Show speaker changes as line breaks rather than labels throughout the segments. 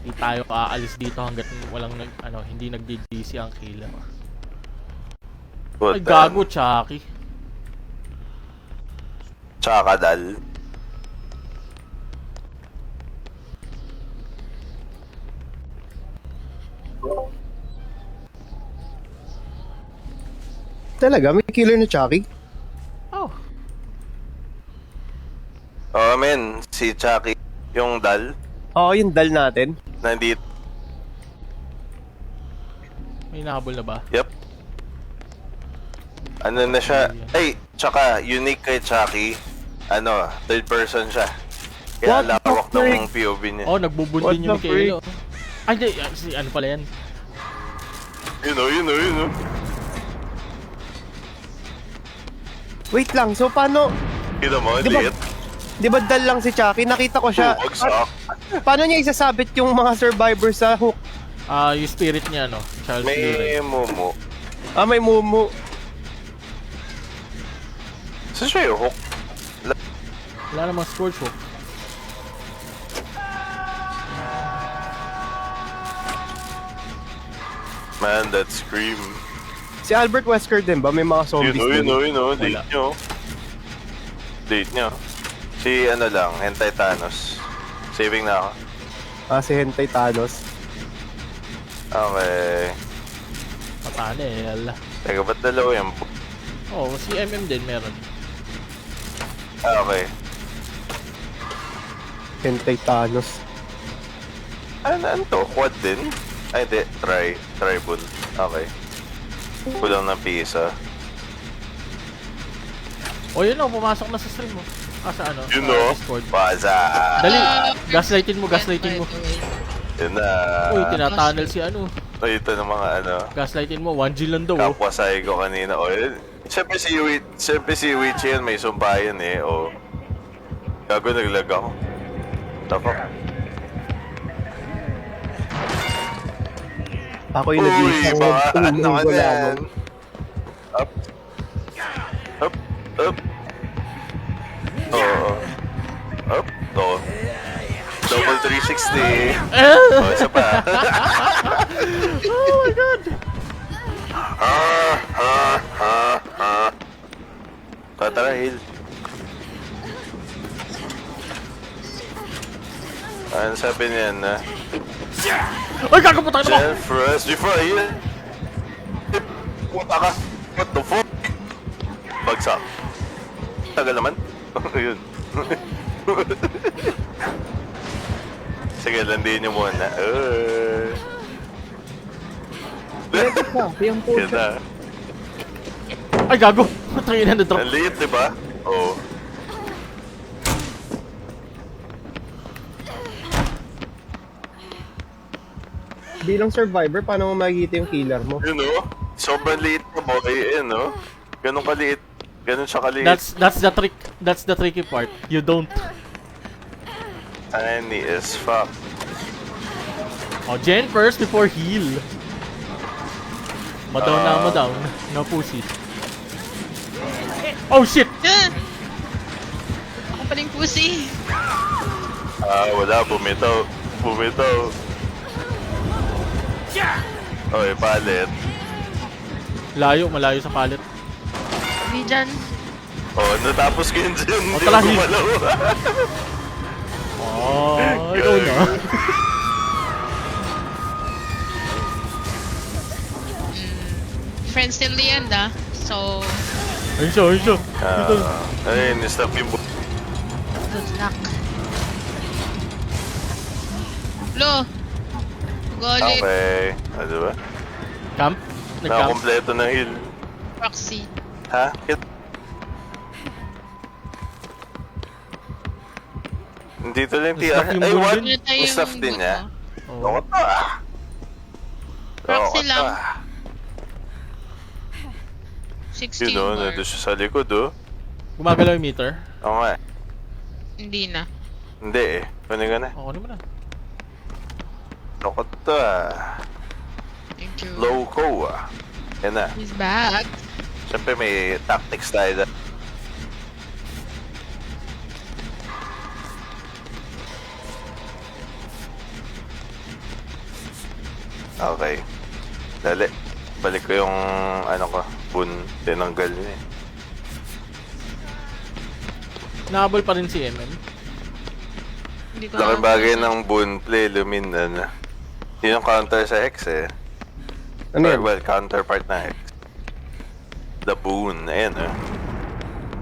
Hindi tayo aalis dito hanggat walang hindi nag-GC ang killer. Ay, gago, Chucky.
Tsaka dal.
Talaga? May killer na Chucky?
Oh.
Oh, men. Si Chucky. Yung dal.
Oo, yung dal natin.
Nandito.
May nahabol na ba?
Yep. Ano na siya? Ay, tsaka unique kay Chucky. Ano, third person siya. Kaya
What the
lawak
frick?
ng POV niya.
Oh, nagbubundi
What
yung
the
Mikaelo. Ay, di. Si ano pala yan?
You know.
Wait lang, so paano...
Kita mo,
Di ba-
liit.
Di ba dal lang si Chucky? Nakita ko siya.
Bagsak.
Paano niya isasabit yung mga survivors sa hook?
Yung spirit niya, Charles
May
Lee.
mumu.
Ah, may mumu.
Saan siya yung hook?
Wala namang scorch hook.
Man, that scream.
Si Albert Wesker din ba? May mga zombies
You
din.
know. Date nyo. Date nyo. Si ano lang, Hentai Thanos. Saving na ako.
Ah, si Hentai Thanos.
Okay.
Patanel.
Teka, ba't dalawa yan?
Oh, si MM din meron.
Okay.
Hentai Thanos.
Ano to? Quad din? Ay, hindi. Tribal. Okay. Kulang ng pisa.
Oh, yun pumasok na sa stream mo. Sa ano?
You
sa
know?
Discord.
Baza!
Dali, gaslightin mo.
Yun na.
Uy, tinatunnel si ano.
Ay, ito ng mga ano.
Gaslightin mo, 1G lang daw.
Kapwa sayo ko kanina. O, yun. Siyempre si Wichi yan, may sumbayan eh. O. Gago, naglag ako. Tapak.
Ako yung
Uy,
nag-iisang
baka ano
tulong
ka
ko
yan.
lamang.
Up. Oo. Up. Oo. Double 360. Oh, isa pa.
Oh my god!
Tara, heal. Ano sabi niyan na?
Ay, kakaputan mo!
Self-rest before I heal. Puta ka. What the fuck? Bagsak. Tagal naman. Yun. Sige, landiin niyo muna. Yan na.
Ay, gago! Matangin na drop.
Ang liit, di ba? Oo.
Bilang survivor, paano mo makikita yung killer mo?
You know? Sobrang liit na boy, no? Ganun kaliit. Ganun siya kaliit.
That's the trick. That's the tricky part. You don't.
Tiny as fuck.
Oh, Jen first before heal. Madaw. No pussy. Oh shit!
Ako paling pussy.
Wala. Bumitaw. Okay, palit.
Malayo sa palit.
Hindi dyan.
Natapos ko yun dyan.
Oh,
Hindi
tara,
ako
heal.
gumalaw.
Oh, ikaw na.
Friends till the end So,
Ayun siya. Dito.
Ay, nistop yung
good luck. Lo! Golit.
Okay. Diba?
Camp? Nag-camp?
Nakakompleto ng heal.
Proxy.
Ha? Dito lang yung TR.
Nastop yung
Ay,
bull
what?
din?
Ito yung
Nastop din niya?
Oh.
Loko to ah.
Proxy
Loko to
lang.
ah.
16
Yun o,
bar.
nandun siya sa likod oh.
Gumagalaw yung meter?
Oo nga.
Hindi na.
Hindi eh. Kunin ka na.
Oo naman na.
Loko to ah.
Thank you.
Loco ah. Yan na.
He's back.
Siyempre may tactics tayo dyan. Okay. Dali. Balik ko yung ano ko. Boon. Tinanggal niya eh.
Nahabol pa rin si MM.
Hindi ko
Laking bagay ng boon play. Luminan. Yun yung counter sa Hex eh.
Ano yan?
Well, counterpart na Hex. The boon. Ayan eh.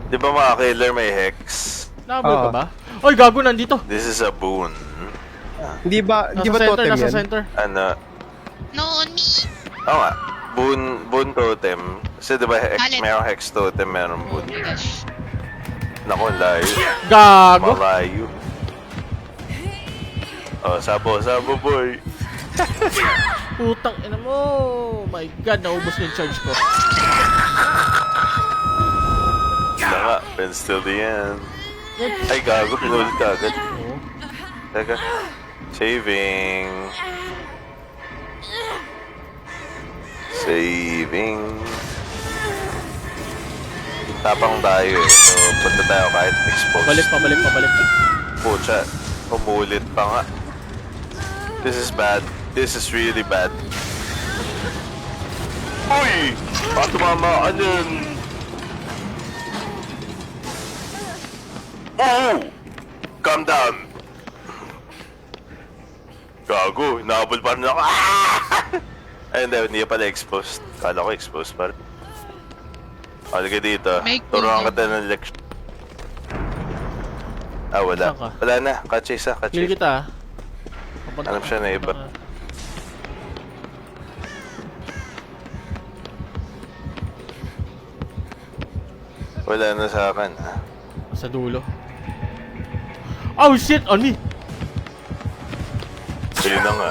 Di ba mga killer may Hex?
Nahabol
Oo.
ka ba? Oy, gago nandito.
This is a boon.
Di ba
Nasa center,
totem
nasa
yan?
center.
Ano?
No, on me.
Oo nga. Boon totem. Kasi diba Hex,
Galit.
merong Hex totem, merong
Oh
boon.
my gosh.
Naku, layo.
Gago.
Malayo. Oh, sabo boy.
Putang ina mo. My God, naubos na yung charge ko.
Naka, pens till the end. Ay, gago, pinulit ka agad.
Oo.
Teka. Saving. Tapang tayo eh. So, punta tayo kahit exposed.
Pabalik.
Pucha, umulit pa nga. This is bad. This is really bad. Uy! Baka tumama ka dyan. Oh! Calm down. Gago, nahabol pa rin ako. Ah! Ay, hindi pala exposed. Kala ko exposed pa rin. Halika dito.
May
Turuan
cooldown.
ka tayo ng lecture. Ah, wala.
Saan ka?
Wala na. Ka-chase ah,
Kill
ka-chase.
kita ah. Papunta-
Hanap siya na iba. Wala na sa akin ah.
Sa dulo. Oh shit! On me!
Ayun na nga.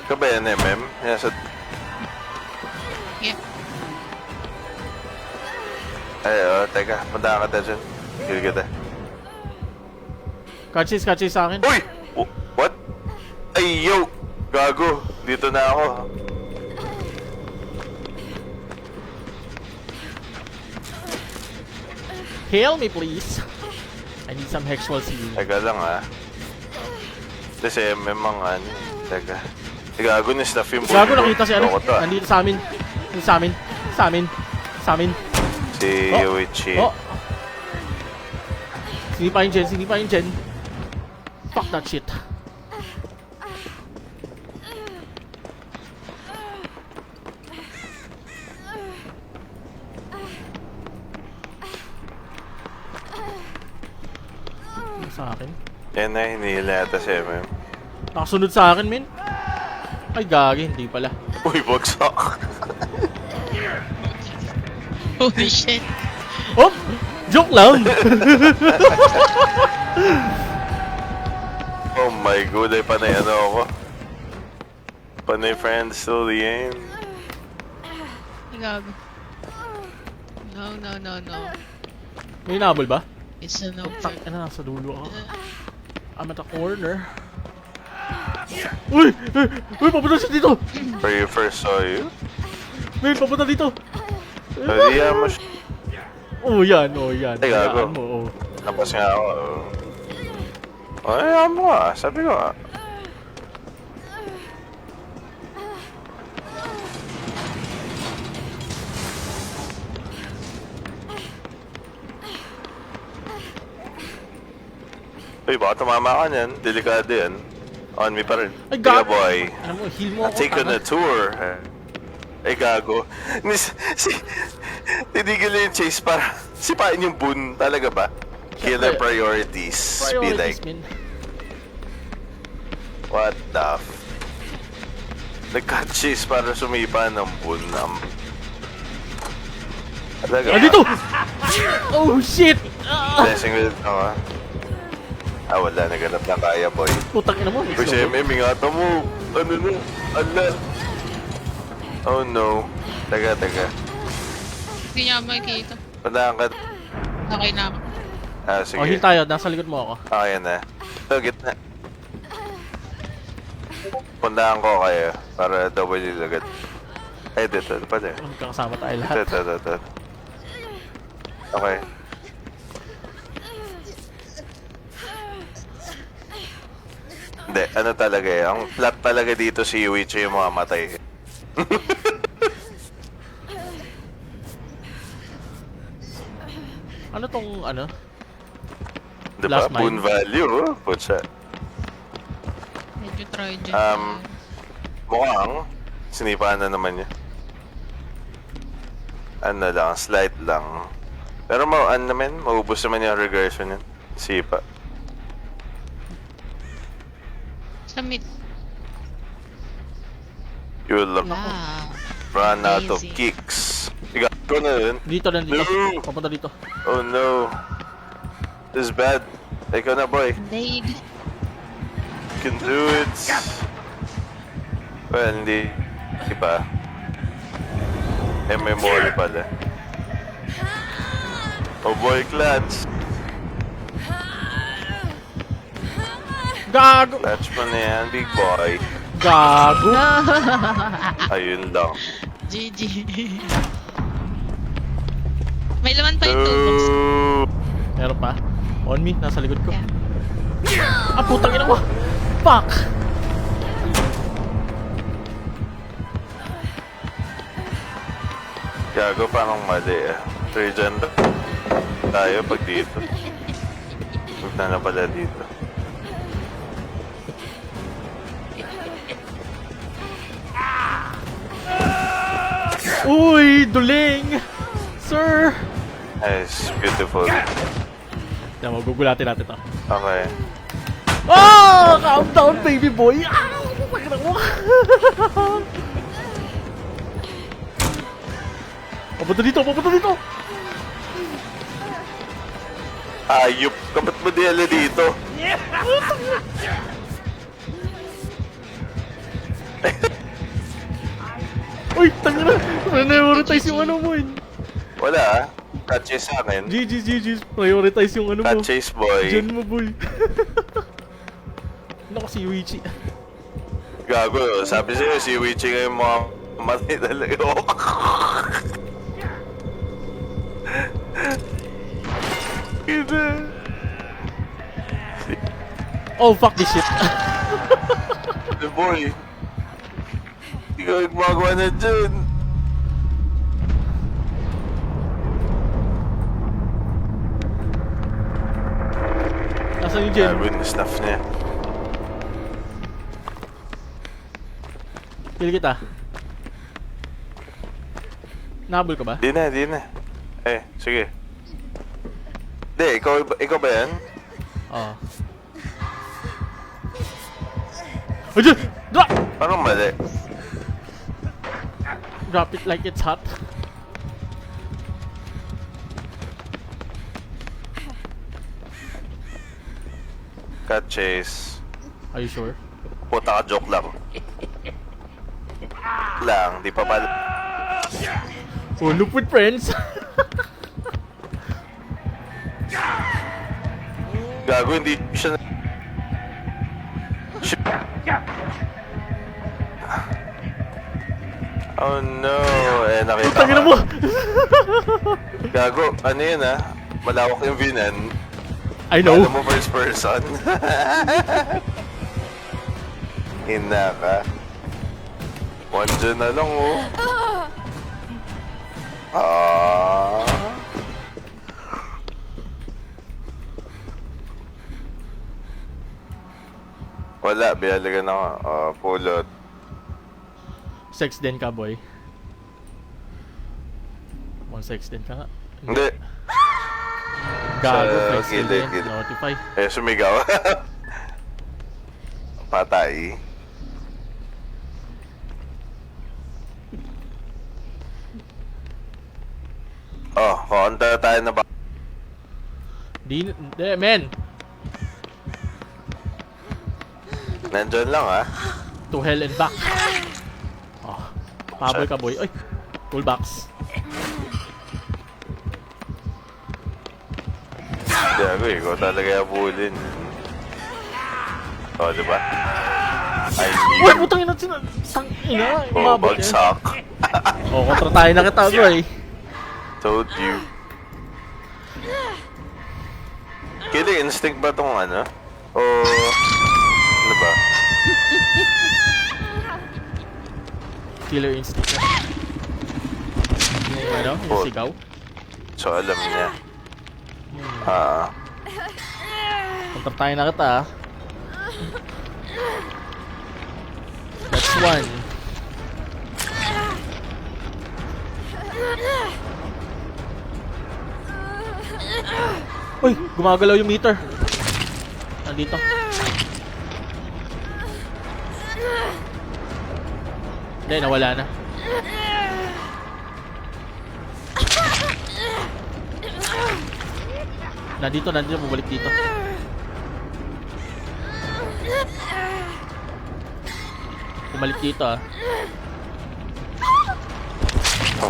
Ka ba yan, MM? Yan sa...
Yeah.
Ay, teka. Punta ka tayo dyan. Kill kita.
Catches sa akin.
Uy! What? Ay, yo! Gago! Dito na ako.
Heal me please. I need some Hexwall sealing.
Teka lang ah. Kasi MM ang ano. Teka. Gago na stuff yung
Gago, nakita si ano.
Loko to, ah.
Nandito sa amin. Nandito sa amin. Sa amin. Sa amin.
Si
Oh.
Yoichi.
Oh! Sinipa yung Jen. Fuck that shit. Ano sa akin?
Yan na, hinihila yata si MM.
Nakasunod sa akin, min. Ay, gagi. Hindi pala.
Uy, bagsak.
Holy shit.
Oh! Joke lang!
Oh my god, ay panay ano ako. Panay friends till the end.
Gago. No.
May nabol ba?
It's a no.
Tak, ano, nasa dulo ako. I'm at the corner. Uy! Uy! Papunta siya dito!
Where you first saw you?
May papunta dito!
Hindi mo siya.
Oh, yan.
Ay, gago.
Hayaan mo, oh.
Tapos nga ako. Ay, mo ah. Sabi ko ah. Uy, baka tumama ka niyan. Delikado yan. On me pa rin.
Ay,
Sige,
gago!
boy.
Ano mo, heal mo
I'll
ako.
take you on
tanga.
a tour. Ay, gago. Tinigil na yung chase para sipain yung boon. Talaga ba? Killer priorities. Be like,
Priorities, min.
what the f... Nag-cut chase para sumipa ng boon. Talaga ba?
Nandito! Oh, shit! Ah!
Blessing with... Ah, wala. Naganap na kaya, boy.
Putang ina mo.
Uy, si MM, ingatan mo. Ano na? Ala. Oh, no. Taga.
Hindi niya ako makikita.
Padahan ka.
Okay na ako.
Ah,
Oh,
sige.
heal tayo. Nasa likod mo ako.
Okay na. Ito, gitna. Pundahan ko kayo para double agad. Ay, dito. Ito pa din.
Magkakasama tayo lahat.
Ito. Okay. Hindi, ano talaga eh. Ang plot talaga dito si Yuichi yung mamamatay.
Ano tong ano?
Diba?
Last mine.
Boon value, oh. Putsa.
Medyo try dyan.
Mukhang sinipaan na naman niya. Ano lang, slight lang. Pero ano naman, maubos naman yung regression yun. Sipa.
Sa mid.
You will
Wow.
run out of
Amazing.
kicks. Ikaw ko na yun.
Dito na dito.
No.
Papunta dito.
Oh no. This is bad. Ikaw na boy.
Blade.
You can do it. Well, hindi. Hindi pa. Memory pala. Oh boy, clutch.
Gago!
Clutch mo na yan, big boy.
Gago!
Ayun lang.
GG. May laman pa yung toolbox.
No.
Meron pa. On me, nasa likod ko.
Yeah.
Ah, putang ina mo! Fuck!
Gago, parang mali eh. Regen tayo pag dito. Punta na pala dito.
Uy! Duling! Sir!
Nice, beautiful.
Yan, magugulatin natin to.
Okay.
Oh! Calm down, baby boy! Ah! Pakita mo! Papunta dito! Papunta dito!
Ayup, kapat mo dila dito.
Uy! Tanga na! Prioritize yung ano mo yun!
Wala ah. Cut chase sa akin.
GG! Prioritize yung ano mo.
Cut chase boy.
Diyan mo, boy. Ano si Yuichi?
Gago, sabi sa'yo si Wichi ngayon mga matay talaga. Ina.
Oh, fuck this shit.
The boy. Ikaw yung gumagawa na dyan.
Nasaan yung Jen?
Gago yung staff niya.
Kill kita. Nahabol ka ba?
Di na. Eh, sige. Di, ikaw ba yan?
Oo. Ayun! Drop!
Parang mali.
Drop it like it's hot.
Cut chase.
Are you sure?
Puta ka, joke lang. Lang, di pa pala.
Oh, loop with friends!
Gago, hindi siya na... Shit. Oh no, eh nakita
Tangina mo!
Gago, ano yun ah? Malawak yung vinan.
I know.
Alam mo first person. Hina ka. One dyan na lang oh. Ah. Wala, biyalagan ako. Pulot.
Sex din ka, boy. Sex din ka nga.
Hindi.
Gago,
Sa
flex din
gilid,
yan.
gilid.
Notify.
Eh, sumigaw. Patay. Oh, konta tayo na ba?
Di, men!
Nandyan lang ah.
To hell and back. Oh, pabol ka, boy. Ay, toolbox.
Gago, ikaw talaga yabulin. Oh, diba? I
Uy,
knew.
putang ina sila. Tang ina,
Oh,
umabot yan.
bagsak.
Oh, kontra tayo na kita, boy.
Told you. Killing instinct ba tong ano? O Ano ba?
Killer instinct. Yung ano, yung
Oh.
sigaw.
So, alam niya.
Kontratayin na kita ah. That's one. Uy! Gumagalaw yung meter. Nandito. Hindi, nawala na. Nandito, bumalik dito. Bumalik dito ah.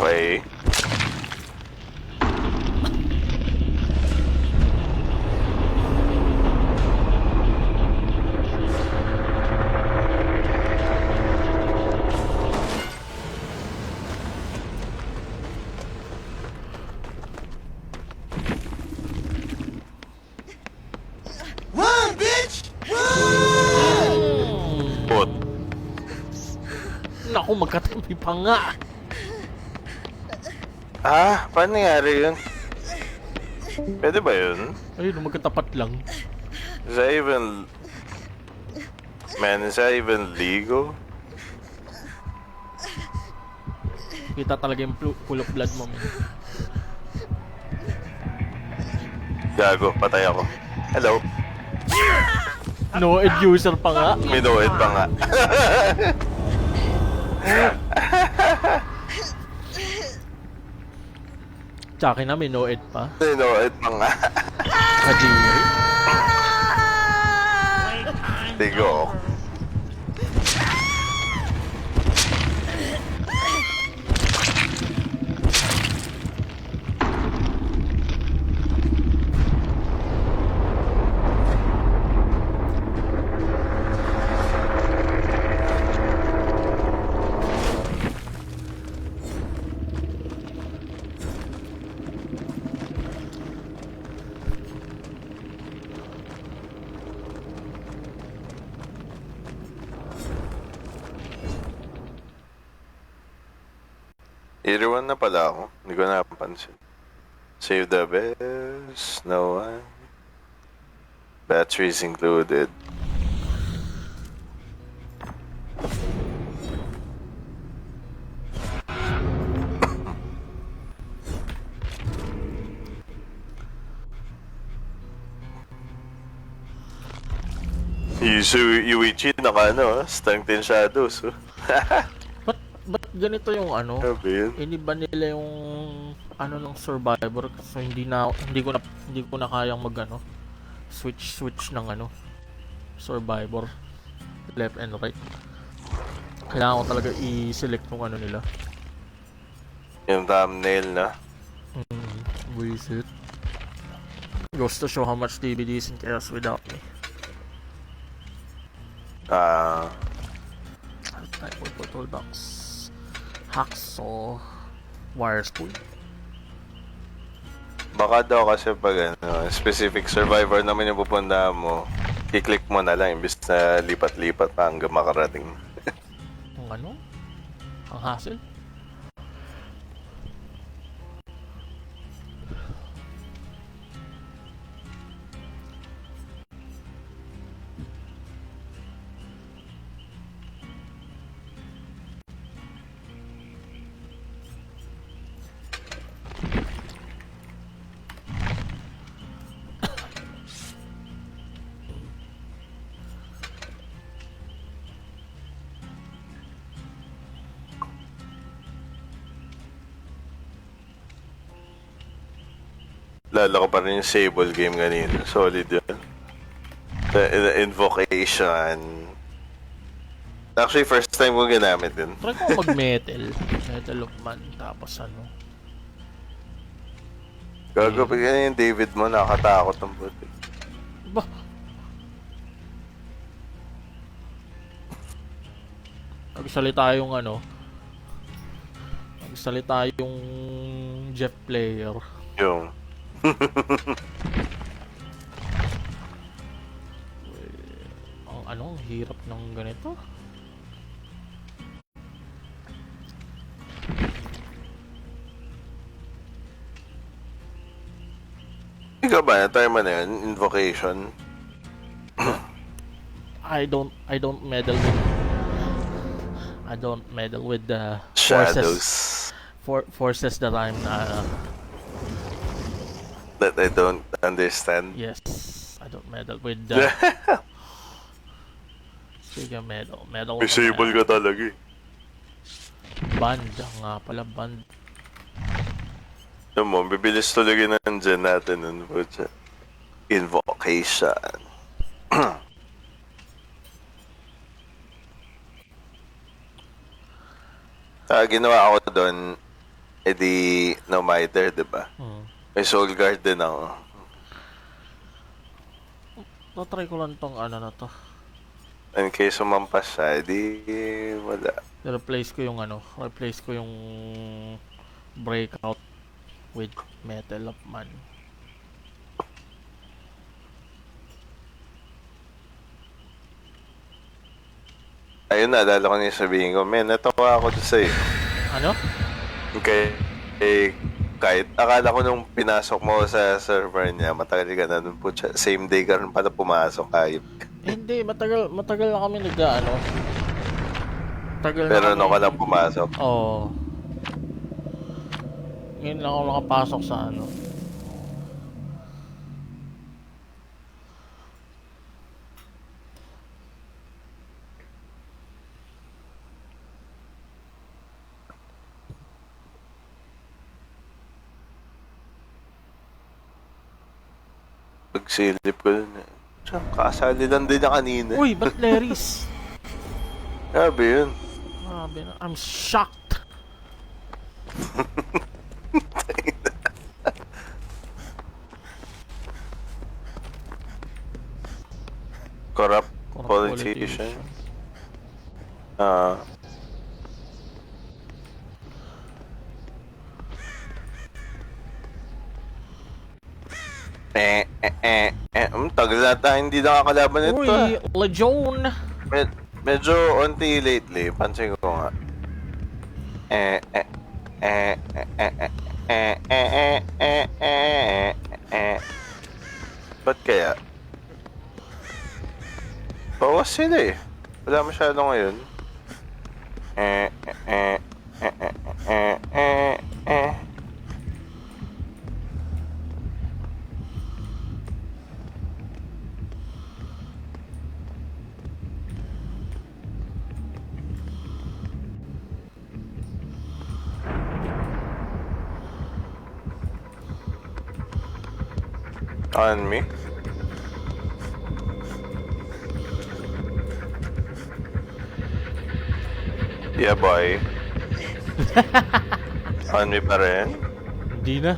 Okay. Put.
Naku, magkatampi pa nga.
Paano nangyari yun? Pwede ba yun?
Ayun, magkatapat lang.
Is that even... Man, is that even legal?
Kita talaga yung full of blood mo. Man.
Gago, patay ako. Hello?
No end user pa nga.
Minuit pa nga.
Tsaka na, may no end pa.
Minuit pa nga.
Kadiri.
Tigo. Year 1 na pala ako. Hindi ko napansin. Save the best. No one. Batteries included. Yuichi naka Strength in Shadows.
Ba't ganito yung ano?
Sabi yun.
Iniba nila yung ano ng Survivor so hindi ko na kayang mag switch ng Survivor left and right. Kailangan ko talaga i-select yung ano nila.
Yung thumbnail na.
Visit. Goes to show how much DVDs and chaos without me. Type of toolbox. Hacksaw. Wire spool.
Baka daw kasi pag specific survivor naman yung pupuntahan mo, i-click mo na lang imbis na lipat-lipat pa hanggang makarating.
Ang ano? Ang hassle?
Lalo ko pa rin yung Sable game kanina. Solid yun. The Invocation. Actually, first time ko ginamit yun.
Try ko mag-metal. Metal of Man. Tapos ano?
Gagawin ka yung David mo, nakatakot ng buti.
Ba? Nagsalita yung Nagsalita yung Jeff player.
Yung...
Ang ang hirap ng ganito.
Ikaw ba, na-try mo na yun? Invocation?
I don't meddle with the
Shadows.
forces that I'm
That I don't understand.
yes, I don't meddle with the sige, meddle
Disable ka talaga eh.
band nga pala, band.
Alam mo, bibilis talaga nandyan natin nun. Putya. Invocation. Ginawa ako doon, edi no miter, diba? May soul guard din ako.
Natry ko lang tong ano na to.
In case sumampas siya, edi wala.
Replace ko yung breakout with metal of man.
Ayun, naalala ko na yung sabihin ko, men, natawa ako doon sa'yo.
Ano?
Kahit akala ko nung pinasok mo sa server niya, matagal ka na dun po siya. Same day ka rin pala pumasok, ayop ka.
Hindi, matagal na kami nag-ano.
Pero nung ka lang pumasok.
Oo. Ngayon lang ako nakapasok sa ano.
Pagsilip ko dun eh. Siyang kasali lang din niya kanina.
Uy, ba't Larry's?
Grabe yun.
Grabe na. I'm shocked.
Corrupt
Corrupt
politician. Tagal na tayo hindi nakakalaban ito.
Uy, Legion.
Medyo onti lately, pansin ko nga. Ba't kaya? Bawas sila eh. Wala masyado ngayon. On me? Yeah, boy. On me pa rin?
Hindi na.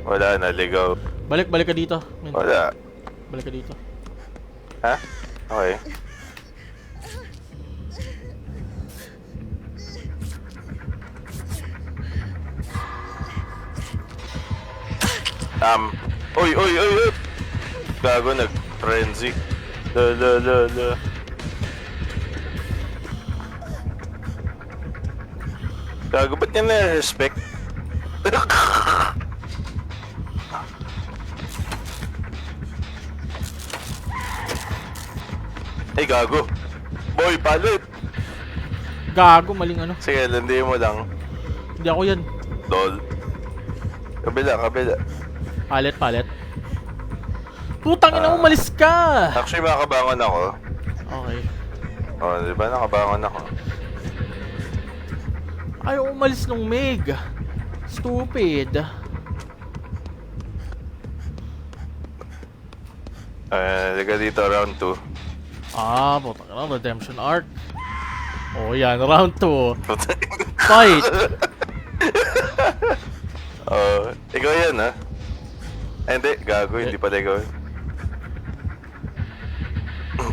Wala na, ligaw.
Balik ka dito. Men.
Wala.
Balik ka dito.
Ha? Okay. Uy! Gago, nag-frenzy. La. Gago, ba't niya na-respect? Ay, gago. Boy, palit!
Gago, maling ano.
Sige, landiin mo lang.
Hindi ako yan.
Lol. Kabila.
Palit. Putang ina, umalis ka!
Actually, makabangon ako.
Okay.
Oh, di ba nakabangon ako?
Ayaw umalis nung Meg. Stupid.
Liga dito, round 2.
Putang ina, redemption arc. Oh, yan, round 2. Fight!
Ikaw yan, ha? Hindi, gago, hindi pala ikaw.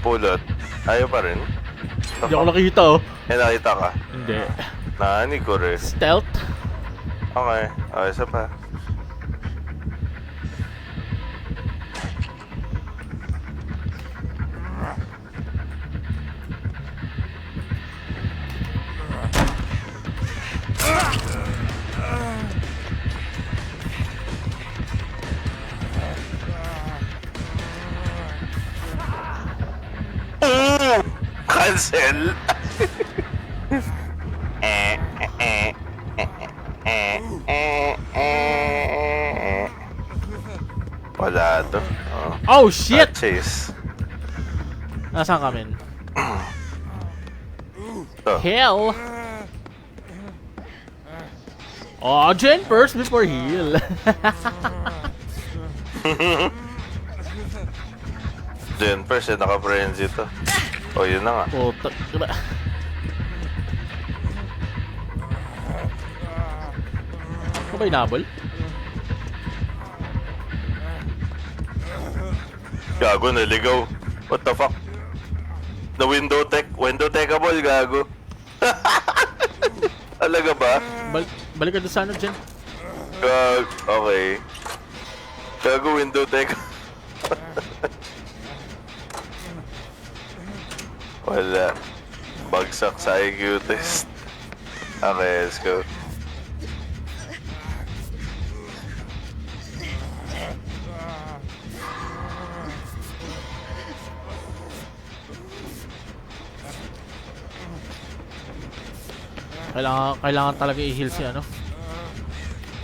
Pulot. Ayaw pa rin.
Hindi ako nakita, oh.
Nakita ka.
Hindi.
Nani ko rin.
Stealth?
Okay. Isa pa. Cancel. Wala to.
Oh, shit!
Chase.
Nasaan kami?
Oh.
Hell! Oh, Jen first before heal.
Jen first, naka-frenzy to. Oh, yun na nga.
Puta. Ano ba inabol?
Gago, naligaw. What the fuck? The window techable, gago. Talaga ba?
Balik ka doon sa ano, Jen.
Okay. Gago, window tech. Wala. Bagsak sa IQ test. Okay, let's go.
Kailangan talaga i-heal si ano.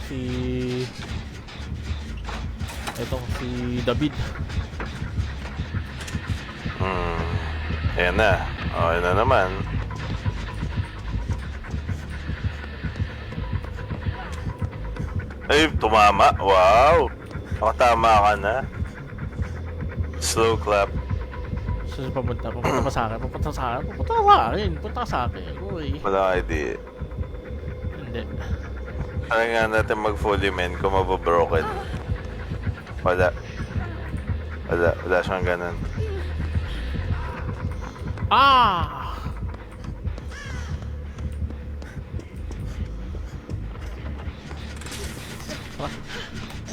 Si David.
Ayan na. Okay na naman. Ay, tumama. Wow. Nakatama ka na. Slow clap.
So, pupunta pa sa akin. Pupunta sa akin. Uy.
Wala idea.
Hindi.
Try nga natin mag-fully men kung mababroken. Wala siyang ganun.
Ah!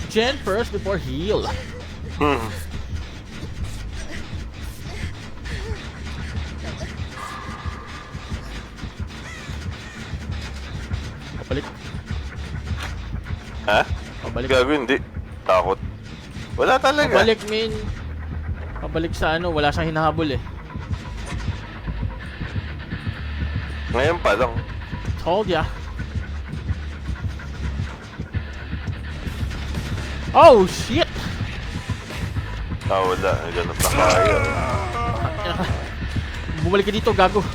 Jen first before heal. Pabalik.
Ha?
Pabalik.
Gago, hindi. Takot. Wala talaga.
Pabalik, min. Pabalik sa ano, wala siyang hinahabol eh.
Ngayon pa lang.
Told ya. Oh, shit!
Wala. Ganun na kaya.
Bumalik ka dito, gago.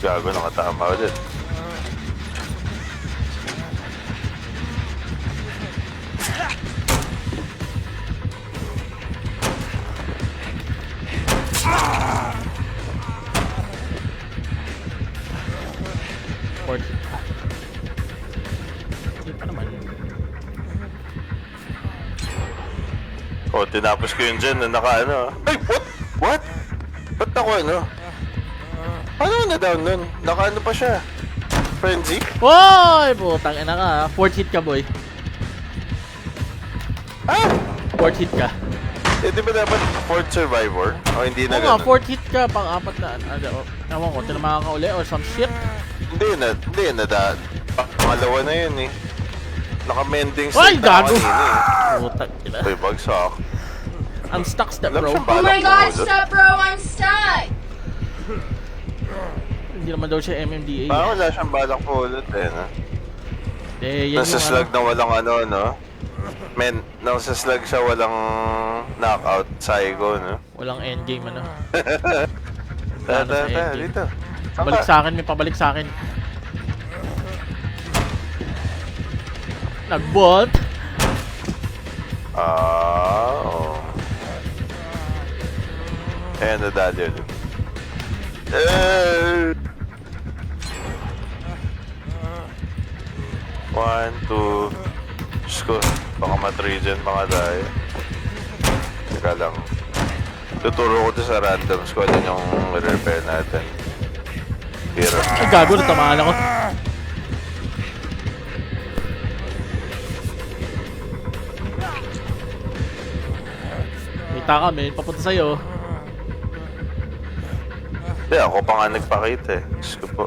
Gago, nakatama ulit.
Port. Hindi pa naman.
Oh, tinapos ko yun dyan na naka ano. Ay, what? What? Ba't ako ano? Paano na-down nun? Naka ano pa siya? Frenzy?
Hoy! Putang ina ka. Fourth hit ka, boy.
Ah!
Fourth hit ka.
Eh, di ba dapat fourth survivor? O hindi na
Oo nga,
ganun?
fourth hit ka. Pang-apat na. Ewan ko, tinamahan ka uli or some shit.
Hindi na pangalawa na yun eh. Naka-mending
Ay,
state na ako
gago!
kanina eh.
Putang ina.
Uy, bagsak.
I'm stuck, step
Alam
bro.
siya
Oh
balak
my god,
pumulot.
stop bro, I'm stuck!
Hindi naman daw siya MMDA.
Parang wala siyang balak po ulit eh, no?
Eh, yan
Nasa
yung
slug
ano.
na walang ano, no? Men, nasa slug siya walang knockout psycho, no?
Walang endgame, ano.
Tara,
sa
tara,
endgame.
dito.
Balik sa akin, may pabalik sa akin. Nag-bolt.
Oh. Ayan, nadali ulit. Eh! 1, 2. Diyos ko, baka mat-regen mga tayo. Teka lang. Tuturo ko to sa randoms ko alin yung repair natin. Hero.
Ay, gago, natamaan ako. May taka, may papunta sa'yo.
Hindi, ako pa nga nagpakita eh. Diyos ko po.